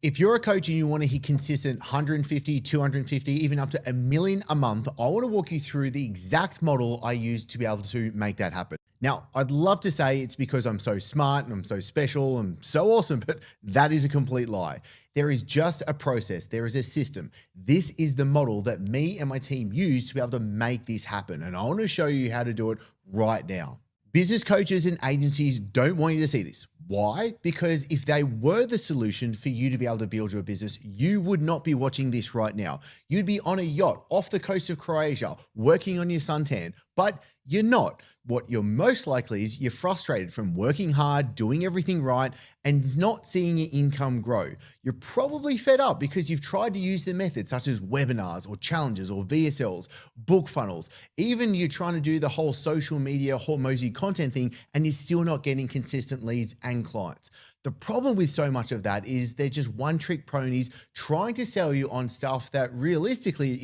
If you're a coach and you want to hit consistent 150, 250, even up to $1 million a month, I want to walk you through the exact model I use to be able to make that happen. Now, I'd love to say it's because I'm so smart and I'm so special and so awesome, but that is a complete lie. There is just a process. There is a system. This is the model that me and my team use to be able to make this happen. And I want to show you how to do it right now. Business coaches and agencies don't want you to see this. Why? Because if they were the solution for you to be able to build your business, you would not be watching this right now. You'd be on a yacht off the coast of Croatia, working on your suntan, but you're not. What you're most likely is you're frustrated from working hard, doing everything right, and not seeing your income grow. You're probably fed up because you've tried to use the methods such as webinars or challenges or VSLs, book funnels. Even you're trying to do the whole social media Hormozy content thing and you're still not getting consistent leads and clients. The problem with so much of that is they're just one-trick ponies trying to sell you on stuff that realistically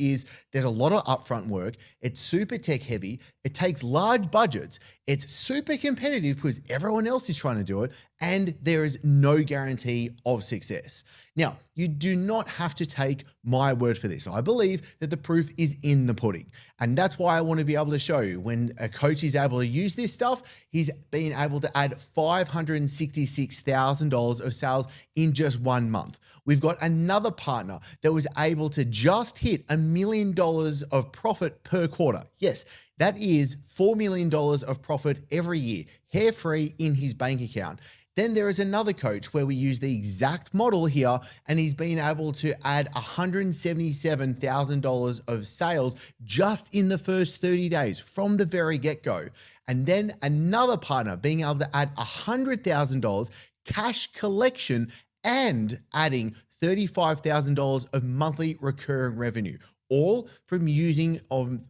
there's a lot of upfront work. It's super tech heavy. It takes large budgets. It's super competitive because everyone else is trying to do it, and there is no guarantee of success. Now, you do not have to take my word for this. I believe that the proof is in the pudding. And that's why I want to be able to show you when a coach is able to use this stuff, he's been able to add $566,000 of sales in just 1 month. We've got another partner that was able to just hit $1 million of profit per quarter. Yes, that is $4 million of profit every year, hair-free in his bank account. Then there is another coach where we use the exact model here, and he's been able to add $177,000 of sales just in the first 30 days from the very get-go. And then another partner being able to add $100,000 cash collection and adding $35,000 of monthly recurring revenue, all from using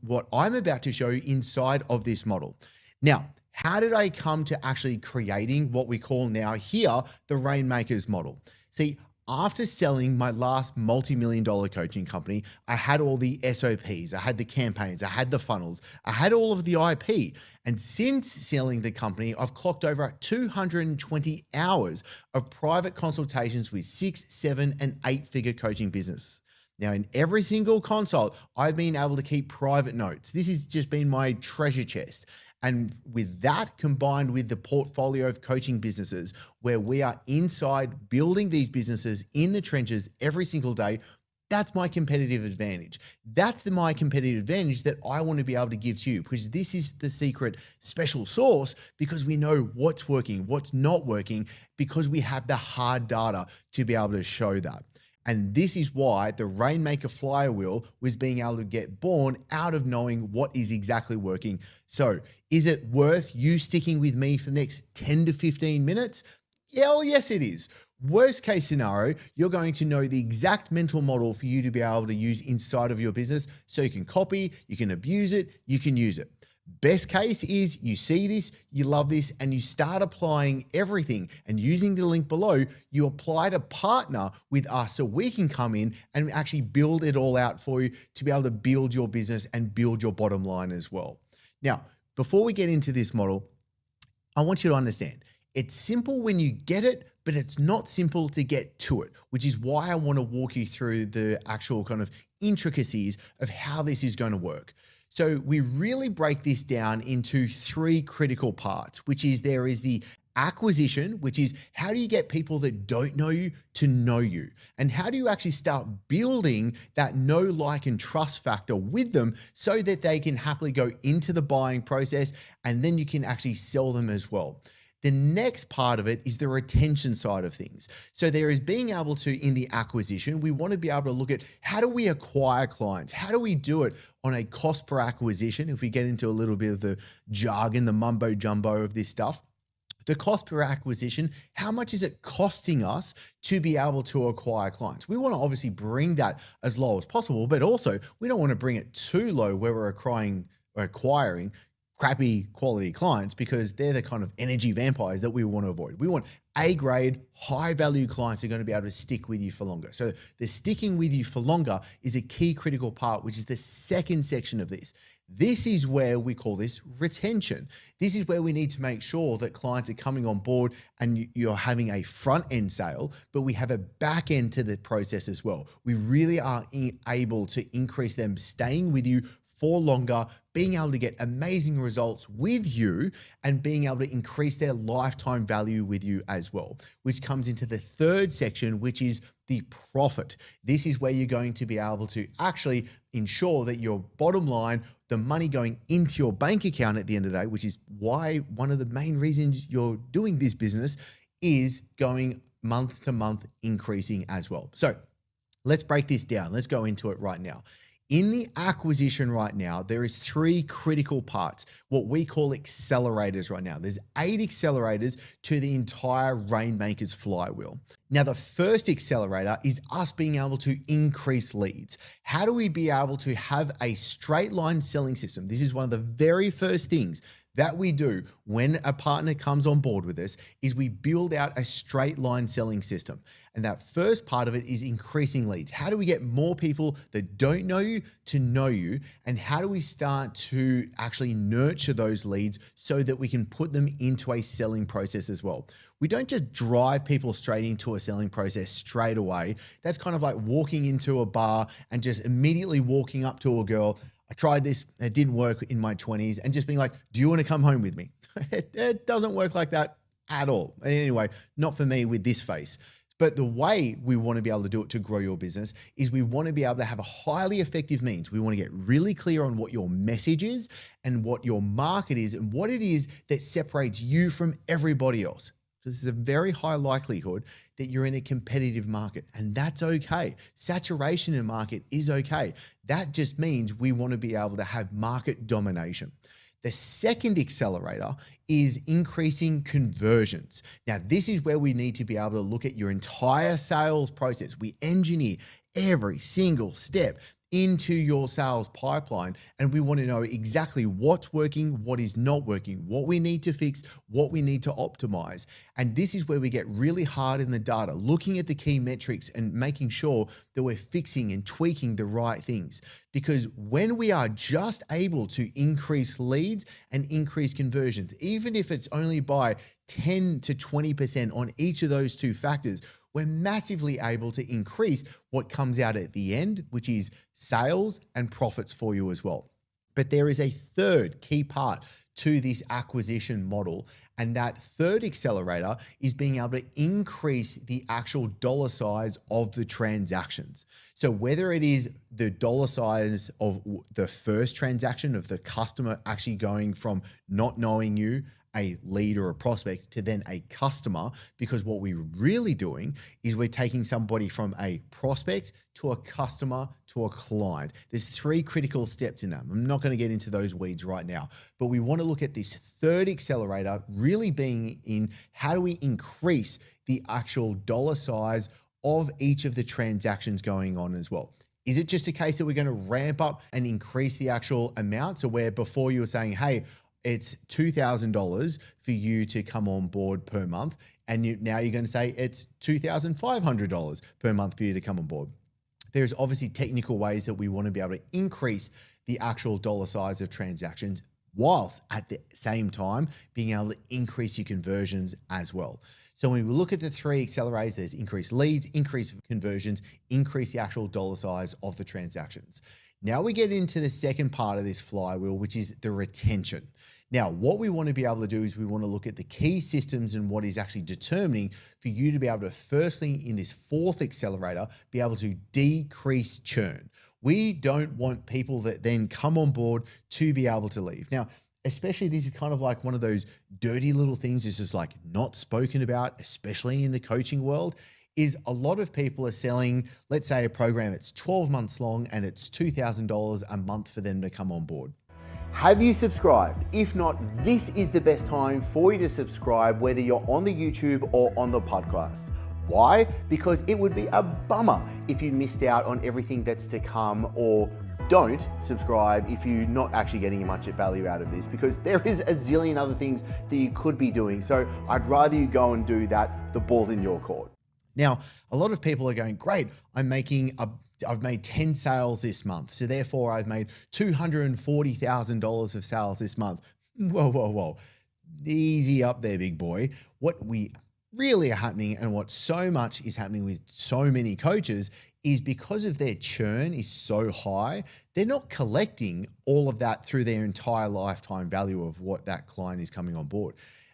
what I'm about to show you inside of this model. Now, how did I come to actually creating what we call now here the Rainmakers model? See, after selling my last multi-million-dollar coaching company, I had all the SOPs, I had the campaigns, I had the funnels, I had all of the IP. And since selling the company, I've clocked over 220 hours of private consultations with 6, 7, and 8-figure coaching business. Now, in every single consult, I've been able to keep private notes. This has just been my treasure chest. And with that combined with the portfolio of coaching businesses where we are inside building these businesses in the trenches every single day, that's my competitive advantage. That's my competitive advantage that I want to be able to give to you, because this is the secret special sauce, because we know what's working, what's not working, because we have the hard data to be able to show that. And this is why the Rainmaker flywheel was being able to get born out of knowing what is exactly working. So is it worth you sticking with me for the next 10 to 15 minutes? Yeah, well, yes, it is. Worst case scenario, you're going to know the exact mental model for you to be able to use inside of your business so you can copy, you can abuse it, you can use it. Best case is you see this, you love this, and you start applying everything, and using the link below, you apply to partner with us so we can come in and actually build it all out for you to be able to build your business and build your bottom line as well. Now, before we get into this model, I want you to understand it's simple when you get it, but it's not simple to get to it, which is why I want to walk you through the actual kind of intricacies of how this is going to work. So we really break this down into 3 critical parts, which is there is the acquisition, which is how do you get people that don't know you to know you? And how do you actually start building that know, like, and trust factor with them so that they can happily go into the buying process, and then you can actually sell them as well. The next part of it is the retention side of things. So there is being able to, in the acquisition, we want to be able to look at how do we acquire clients? How do we do it on a cost per acquisition? If we get into a little bit of the jargon, the mumbo jumbo of this stuff, the cost per acquisition, how much is it costing us to be able to acquire clients? We want to obviously bring that as low as possible, but also we don't want to bring it too low where we're acquiring crappy quality clients because they're the kind of energy vampires that we want to avoid. We want A-grade, high-value clients who are going to be able to stick with you for longer. So the sticking with you for longer is a key critical part, which is the second section of this. This is where we call this retention. This is where we need to make sure that clients are coming on board and you're having a front end sale, but we have a back end to the process as well. We really are able to increase them staying with you for longer, being able to get amazing results with you and being able to increase their lifetime value with you as well, which comes into the third section, which is the profit. This is where you're going to be able to actually ensure that your bottom line, the money going into your bank account at the end of the day, which is why one of the main reasons you're doing this business is going month to month increasing as well. So let's break this down. Let's go into it right now. In the acquisition right now, there is 3 critical parts, what we call accelerators right now. There's 8 accelerators to the entire Rainmakers flywheel. Now, the first accelerator is us being able to increase leads. How do we be able to have a straight line selling system? This is one of the very first things that we do when a partner comes on board with us is we build out a straight line selling system. And that first part of it is increasing leads. How do we get more people that don't know you to know you? And how do we start to actually nurture those leads so that we can put them into a selling process as well? We don't just drive people straight into a selling process straight away. That's kind of like walking into a bar and just immediately walking up to a girl. I tried this, it didn't work in my 20s, and just being like, do you want to come home with me? It doesn't work like that at all. Anyway, not for me with this face. But the way we want to be able to do it to grow your business is we want to be able to have a highly effective means. We want to get really clear on what your message is and what your market is and what it is that separates you from everybody else. This is a very high likelihood that you're in a competitive market, and that's okay. Saturation in market is okay. That just means we want to be able to have market domination. The second accelerator is increasing conversions. Now, this is where we need to be able to look at your entire sales process. We engineer every single step into your sales pipeline, and we want to know exactly what's working, what is not working, what we need to fix, what we need to optimize. And this is where we get really hard in the data, looking at the key metrics and making sure that we're fixing and tweaking the right things. Because when we are just able to increase leads and increase conversions, even if it's only by 10 to 20% on each of those 2 factors, we're massively able to increase what comes out at the end, which is sales and profits for you as well. But there is a third key part to this acquisition model. And that third accelerator is being able to increase the actual dollar size of the transactions. So whether it is the dollar size of the first transaction of the customer actually going from not knowing you, a lead or a prospect, to then a customer, because what we're really doing is we're taking somebody from a prospect to a customer to a client. There's 3 critical steps in that. I'm not going to get into those weeds right now, but we want to look at this third accelerator really being in how do we increase the actual dollar size of each of the transactions going on as well. Is it just a case that we're going to ramp up and increase the actual amount? So where before you were saying, hey, it's $2,000 for you to come on board per month, and now you're going to say it's $2,500 per month for you to come on board. There's obviously technical ways that we want to be able to increase the actual dollar size of transactions whilst at the same time being able to increase your conversions as well. So when we look at the 3 accelerators, there's increase leads, increase conversions, increase the actual dollar size of the transactions. Now we get into the second part of this flywheel, which is the retention. Now, what we want to be able to do is we want to look at the key systems and what is actually determining for you to be able to, firstly, in this 4th accelerator, be able to decrease churn. We don't want people that then come on board to be able to leave. Now, especially this is kind of like one of those dirty little things that's just like not spoken about, especially in the coaching world, is a lot of people are selling, let's say a program that's 12 months long and it's $2,000 a month for them to come on board. Have you subscribed? If not, this is the best time for you to subscribe, whether you're on the YouTube or on the podcast. Why? Because it would be a bummer if you missed out on everything that's to come or don't subscribe if you're not actually getting much value out of this, because there is a zillion other things that you could be doing. So I'd rather you go and do that. The ball's in your court. Now, a lot of people are going, great, I've made 10 sales this month. So therefore I've made $240,000 of sales this month. Whoa. Easy up there, big boy. What we really are happening, and what so much is happening with so many coaches, is because of their churn is so high, they're not collecting all of that through their entire lifetime value of what that client is coming on board.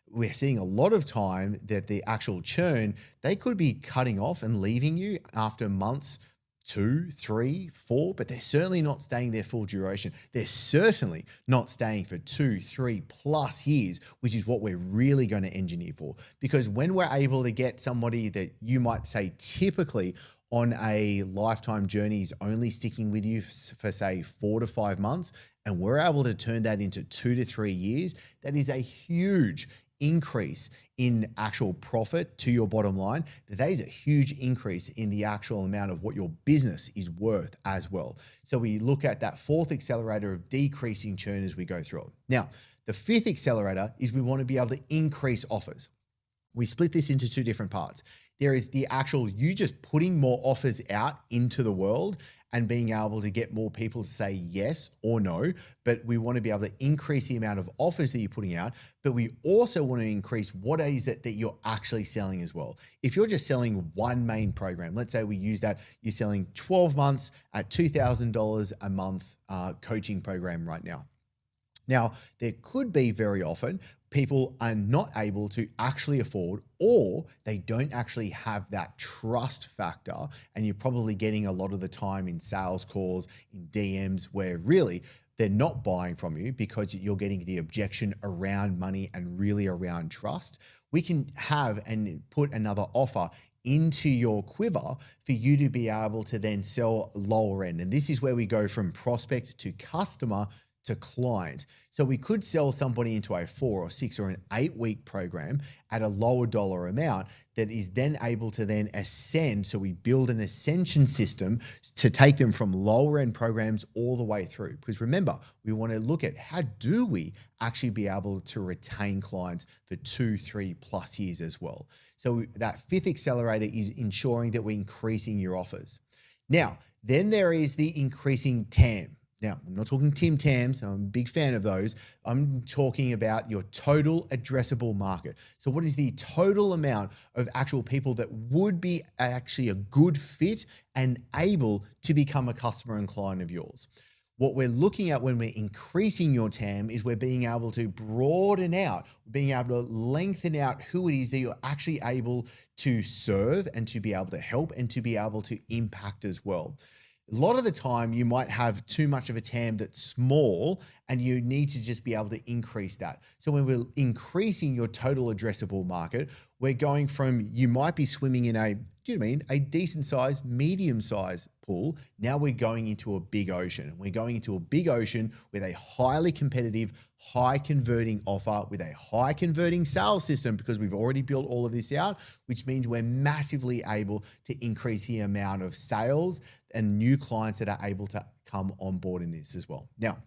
We're seeing a lot of time that the actual churn, they could be cutting off and leaving you after months, 2, 3, 4, but they're certainly not staying their full duration. They're certainly not staying for 2, 3 plus years, which is what we're really going to engineer for. Because when we're able to get somebody that you might say typically on a lifetime journey is only sticking with you for say 4 to 5 months, and we're able to turn that into 2 to 3 years, that is a huge increase in actual profit to your bottom line. That is a huge increase in the actual amount of what your business is worth as well. So we look at that fourth accelerator of decreasing churn as we go through it. Now, the fifth accelerator is we want to be able to increase offers. We split this into 2 different parts. There is the actual you just putting more offers out into the world and being able to get more people to say yes or no, but we want to be able to increase the amount of offers that you're putting out, but we also want to increase what is it that you're actually selling as well. If you're just selling one main program, let's say we use that, you're selling 12 months at $2,000 a month coaching program right now. Now, there could be very often people are not able to actually afford, or they don't actually have that trust factor. And you're probably getting a lot of the time in sales calls, in DMs, where really they're not buying from you because you're getting the objection around money and really around trust. We can have and put another offer into your quiver for you to be able to then sell lower end. And this is where we go from prospect to customer to client. So we could sell somebody into a 4 or 6 or an 8-week program at a lower dollar amount that is then able to then ascend. So we build an ascension system to take them from lower end programs all the way through. Because remember, we want to look at how do we actually be able to retain clients for 2, 3 plus years as well. So that fifth accelerator is ensuring that we're increasing your offers. Now, then there is the increasing TAM. Now, I'm not talking Tim Tams. I'm a big fan of those. I'm talking about your total addressable market. So what is the total amount of actual people that would be actually a good fit and able to become a customer and client of yours? What we're looking at when we're increasing your TAM is we're being able to broaden out, being able to lengthen out who it is that you're actually able to serve and to be able to help and to be able to impact as well. A lot of the time you might have too much of a TAM that's small and you need to just be able to increase that. So when we're increasing your total addressable market, we're going from, you might be swimming in a decent size, medium size pool. Now we're going into a big ocean. We're going into a big ocean with a highly competitive, high converting offer with a high converting sales system, because we've already built all of this out, which means we're massively able to increase the amount of sales and new clients that are able to come on board in this as well. Now,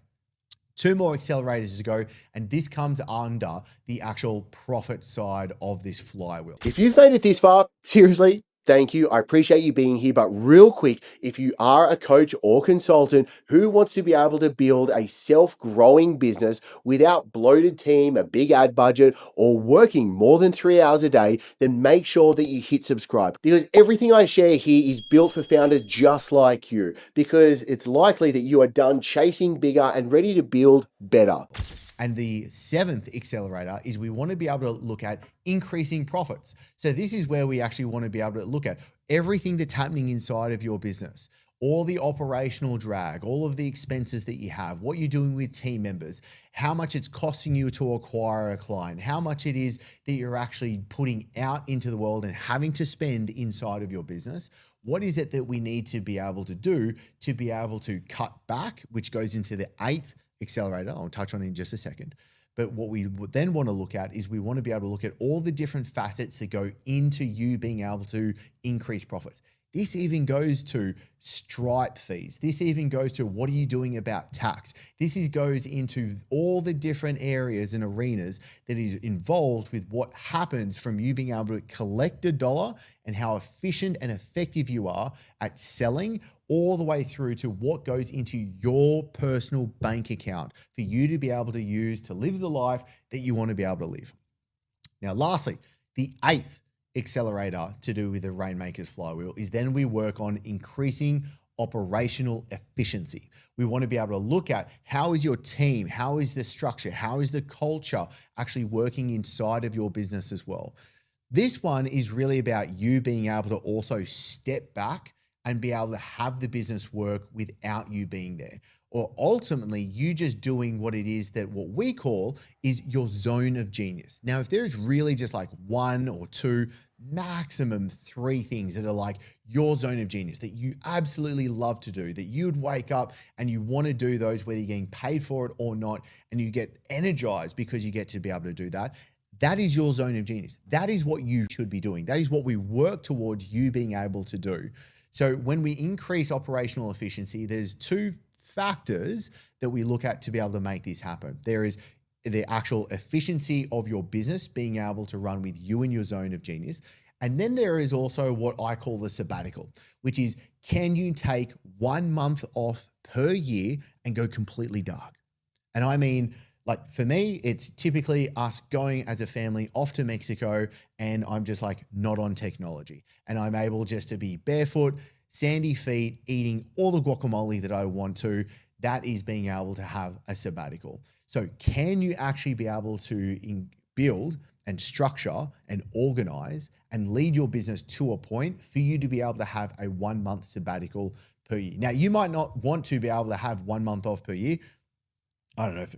2 more accelerators to go, and this comes under the actual profit side of this flywheel. If you've made it this far, seriously, thank you. I appreciate you being here. But real quick, if you are a coach or consultant who wants to be able to build a self-growing business without bloated team, a big ad budget, or working more than 3 hours a day, then make sure that you hit subscribe, because everything I share here is built for founders just like you, because it's likely that you are done chasing bigger and ready to build better. And the 7th accelerator is we want to be able to look at increasing profits. So this is where we actually want to be able to look at everything that's happening inside of your business, all the operational drag, all of the expenses that you have, what you're doing with team members, how much it's costing you to acquire a client, how much it is that you're actually putting out into the world and having to spend inside of your business. What is it that we need to be able to do to be able to cut back, which goes into the 8th accelerator. I'll touch on it in just a second. But what we would then want to look at is we want to be able to look at all the different facets that go into you being able to increase profits. This even goes to Stripe fees. This even goes to what are you doing about tax? Goes into all the different areas and arenas that is involved with what happens from you being able to collect a dollar and how efficient and effective you are at selling, all the way through to what goes into your personal bank account for you to be able to use to live the life that you want to be able to live. Now, lastly, the eighth accelerator to do with the Rainmakers flywheel is then we work on increasing operational efficiency. We want to be able to look at how is your team, how is the structure, how is the culture actually working inside of your business as well. This one is really about you being able to also step back and be able to have the business work without you being there. Or ultimately, you just doing what it is that what we call is your zone of genius. Now, if there's really just like one or two, maximum three things that are like your zone of genius that you absolutely love to do, that you'd wake up and you want to do those, whether you're getting paid for it or not, and you get energized because you get to be able to do that. That is your zone of genius. That is what you should be doing. That is what we work towards you being able to do. So when we increase operational efficiency, there's two factors that we look at to be able to make this happen. There is the actual efficiency of your business being able to run with you in your zone of genius. And then there is also what I call the sabbatical, which is, can you take 1 month off per year and go completely dark? And I mean, like for me, it's typically us going as a family off to Mexico and I'm just like not on technology and I'm able just to be barefoot, sandy feet, eating all the guacamole that I want to. That is being able to have a sabbatical. So can you actually be able to build and structure and organize and lead your business to a point for you to be able to have a 1 month sabbatical per year? Now, you might not want to be able to have 1 month off per year. I don't know if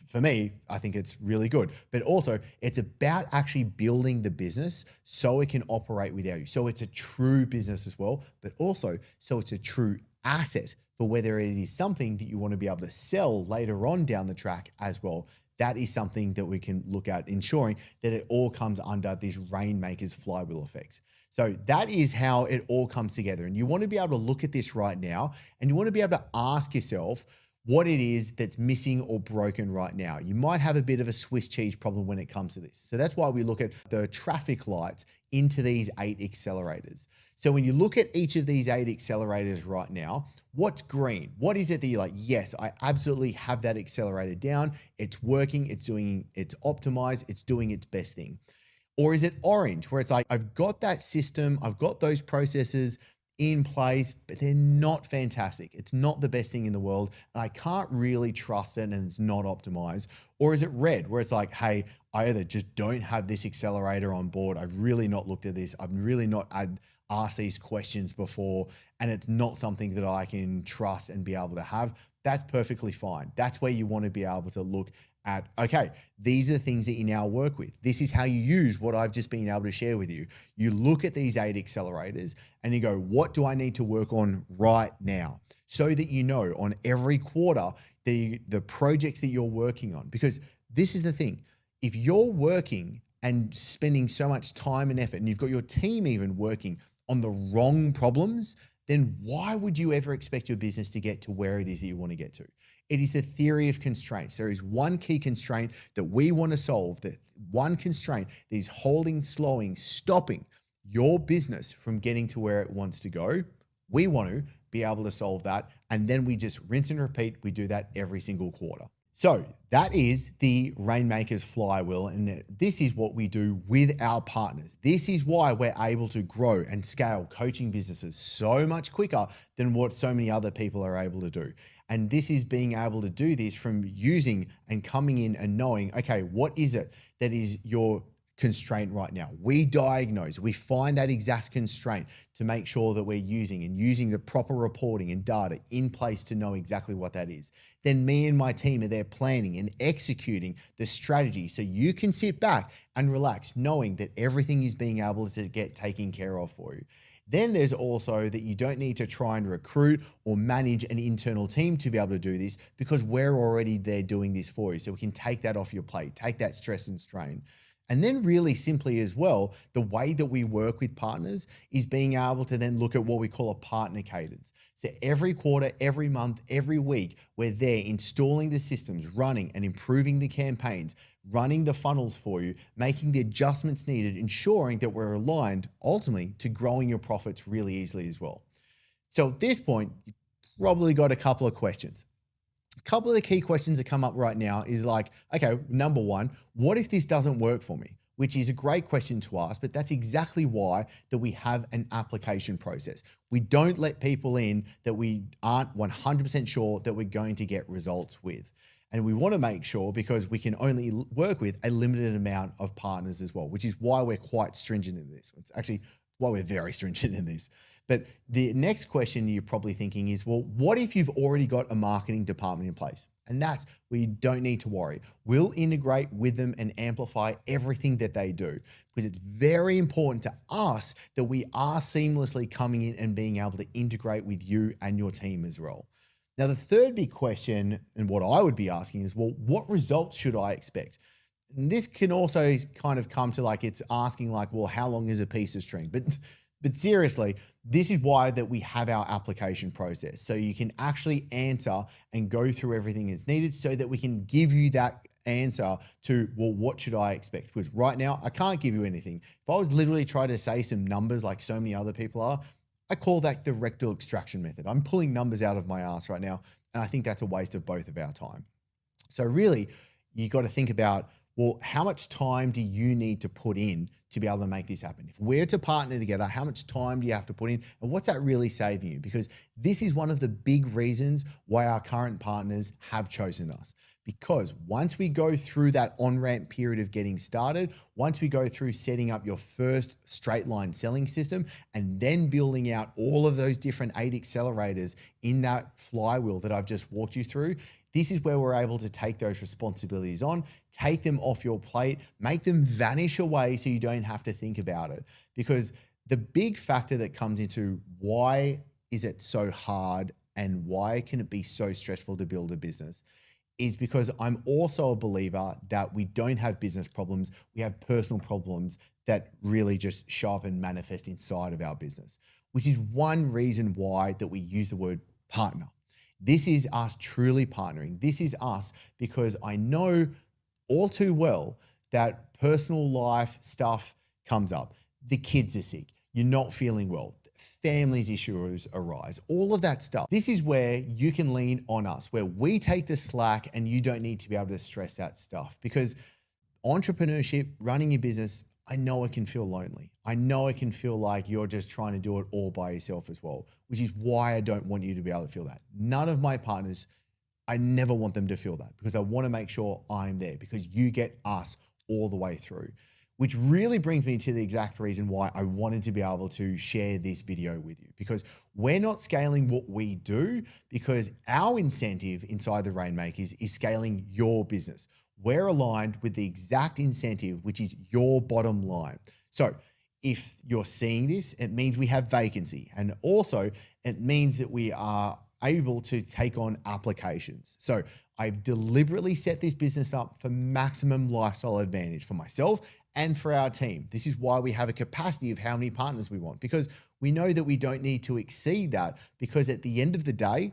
for me, I think it's really good, but also it's about actually building the business so it can operate without you. So it's a true business as well, but also so it's a true asset for whether it is something that you want to be able to sell later on down the track as well. That is something that we can look at, ensuring that it all comes under this Rainmakers flywheel effect. So that is how it all comes together. And you want to be able to look at this right now, and you want to be able to ask yourself what it is that's missing or broken right now. You might have a bit of a Swiss cheese problem when it comes to this. So that's why we look at the traffic lights into these 8 accelerators. So when you look at each of these 8 accelerators right now, what's green? What is it that you're like, yes, I absolutely have that accelerator down. It's working, it's optimized, it's doing its best thing. Or is it orange, where it's like, I've got that system, I've got those processes in place, but they're not fantastic. It's not the best thing in the world, and I can't really trust it, and it's not optimized. Or is it red, where it's like, hey, I either just don't have this accelerator on board, I've really not looked at this, I've really not asked these questions before, and it's not something that I can trust and be able to have. That's perfectly fine. That's where you want to be able to look at, okay, these are the things that you now work with. This is how you use what I've just been able to share with you. You look at these 8 accelerators and you go, what do I need to work on right now? So that you know on every quarter, the projects that you're working on. Because this is the thing, if you're working and spending so much time and effort, and you've got your team even working on the wrong problems, then why would you ever expect your business to get to where it is that you want to get to? It is the theory of constraints. There is one key constraint that we want to solve, that one constraint that is holding, slowing, stopping your business from getting to where it wants to go. We want to be able to solve that. And then we just rinse and repeat. We do that every single quarter. So that is the Rainmakers flywheel, and this is what we do with our partners. This is why we're able to grow and scale coaching businesses so much quicker than what so many other people are able to do. And this is being able to do this from using and coming in and knowing, okay, what is it that is your constraint right now? We diagnose, we find that exact constraint to make sure that we're using the proper reporting and data in place to know exactly what that is. Then me and my team are there planning and executing the strategy so you can sit back and relax, knowing that everything is being able to get taken care of for you. Then there's also that you don't need to try and recruit or manage an internal team to be able to do this, because we're already there doing this for you. So we can take that off your plate, take that stress and strain. And then really simply as well, the way that we work with partners is being able to then look at what we call a partner cadence. So every quarter, every month, every week, we're there installing the systems, running and improving the campaigns, running the funnels for you, making the adjustments needed, ensuring that we're aligned ultimately to growing your profits really easily as well. So at this point, you've probably got a couple of questions. A couple of the key questions that come up right now is like, okay, number one, what if this doesn't work for me? Which is a great question to ask, but that's exactly why that we have an application process. We don't let people in that we aren't 100% sure that we're going to get results with. And we want to make sure, because we can only work with a limited amount of partners as well, which is why we're quite stringent in this. It's actually why we're very stringent in this. But the next question you're probably thinking is, well, what if you've already got a marketing department in place? And that's where you don't need to worry. We'll integrate with them and amplify everything that they do, because it's very important to us that we are seamlessly coming in and being able to integrate with you and your team as well. Now, the third big question, and what I would be asking is, well, what results should I expect? And this can also kind of come to like, it's asking like, well, how long is a piece of string? But seriously, this is why that we have our application process. So you can actually answer and go through everything that's needed so that we can give you that answer to, well, what should I expect? Because right now I can't give you anything. If I was literally trying to say some numbers like so many other people are, I call that the rectal extraction method. I'm pulling numbers out of my ass right now. And I think that's a waste of both of our time. So really, you got to think about, well, how much time do you need to put in to be able to make this happen? If we're to partner together, how much time do you have to put in? And what's that really saving you? Because this is one of the big reasons why our current partners have chosen us. Because once we go through that on-ramp period of getting started, once we go through setting up your first straight line selling system, and then building out all of those different 8 accelerators in that flywheel that I've just walked you through, this is where we're able to take those responsibilities on, take them off your plate, make them vanish away so you don't have to think about it. Because the big factor that comes into why is it so hard and why can it be so stressful to build a business is because I'm also a believer that we don't have business problems, we have personal problems that really just show up and manifest inside of our business, which is one reason why that we use the word partner. This is us truly partnering. This is us because I know all too well that personal life stuff comes up. The kids are sick. You're not feeling well. Families issues arise. All of that stuff. This is where you can lean on us, where we take the slack and you don't need to be able to stress that stuff, because entrepreneurship, running your business, I know it can feel lonely. I know it can feel like you're just trying to do it all by yourself as well, which is why I don't want you to be able to feel that. None of my partners, I never want them to feel that, because I want to make sure I'm there, because you get us all the way through, which really brings me to the exact reason why I wanted to be able to share this video with you, because we're not scaling what we do, because our incentive inside the Rainmakers is scaling your business. We're aligned with the exact incentive, which is your bottom line. So if you're seeing this, it means we have vacancy. And also it means that we are able to take on applications. So I've deliberately set this business up for maximum lifestyle advantage for myself and for our team. This is why we have a capacity of how many partners we want, because we know that we don't need to exceed that, because at the end of the day,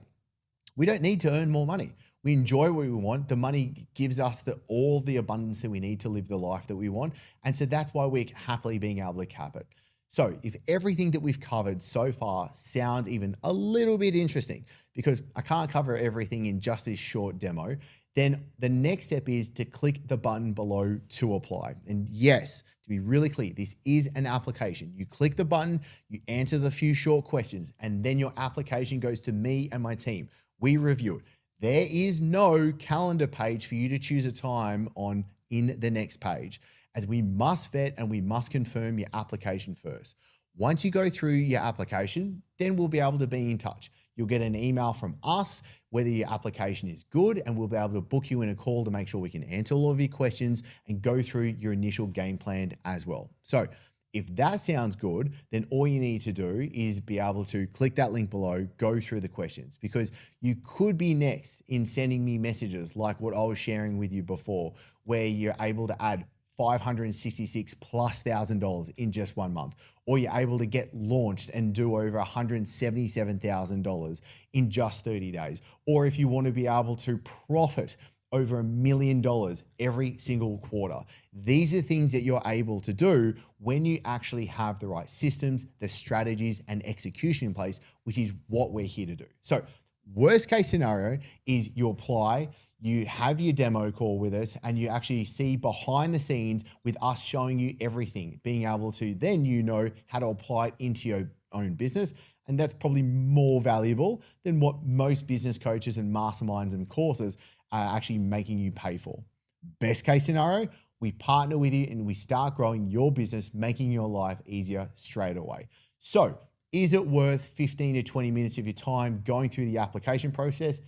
we don't need to earn more money. We enjoy what we want. The money gives us all the abundance that we need to live the life that we want. And so that's why we're happily being able to cap it. So if everything that we've covered so far sounds even a little bit interesting, because I can't cover everything in just this short demo, then the next step is to click the button below to apply. And yes, to be really clear, this is an application. You click the button, you answer the few short questions, and then your application goes to me and my team. We review it. There is no calendar page for you to choose a time on in the next page, as we must vet and we must confirm your application first. Once you go through your application, then we'll be able to be in touch. You'll get an email from us whether your application is good, and we'll be able to book you in a call to make sure we can answer all of your questions and go through your initial game plan as well. So if that sounds good, then all you need to do is be able to click that link below, go through the questions, because you could be next in sending me messages like what I was sharing with you before, where you're able to add $566 plus $1,000 in just 1 month, or you're able to get launched and do over $177,000 in just 30 days, or if you want to be able to profit over $1 million every single quarter. These are things that you're able to do when you actually have the right systems, the strategies, and execution in place, which is what we're here to do. So worst case scenario is you apply, you have your demo call with us, and you actually see behind the scenes with us showing you everything, being able to then how to apply it into your own business. And that's probably more valuable than what most business coaches and masterminds and courses are actually making you pay for. Best case scenario, we partner with you and we start growing your business, making your life easier straight away. So is it worth 15 to 20 minutes of your time going through the application process?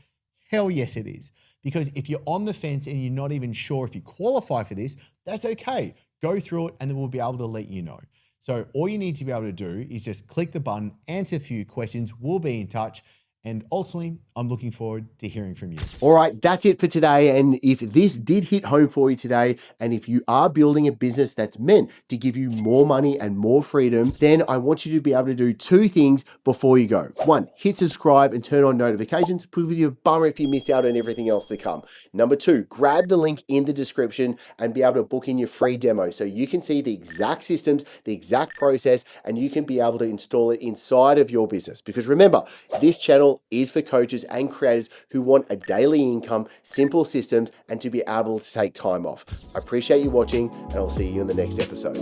Hell yes, it is. Because if you're on the fence and you're not even sure if you qualify for this, that's okay. Go through it and then we'll be able to let you know. So all you need to be able to do is just click the button, answer a few questions, we'll be in touch. And ultimately, I'm looking forward to hearing from you. All right, that's it for today. And if this did hit home for you today, and if you are building a business that's meant to give you more money and more freedom, then I want you to be able to do 2 things before you go. 1, hit subscribe and turn on notifications, because it would be a bummer if you missed out on everything else to come. Number 2, grab the link in the description and be able to book in your free demo so you can see the exact systems, the exact process, and you can be able to install it inside of your business. Because remember, this channel is for coaches and creators who want a daily income, simple systems, and to be able to take time off. I appreciate you watching, and I'll see you in the next episode.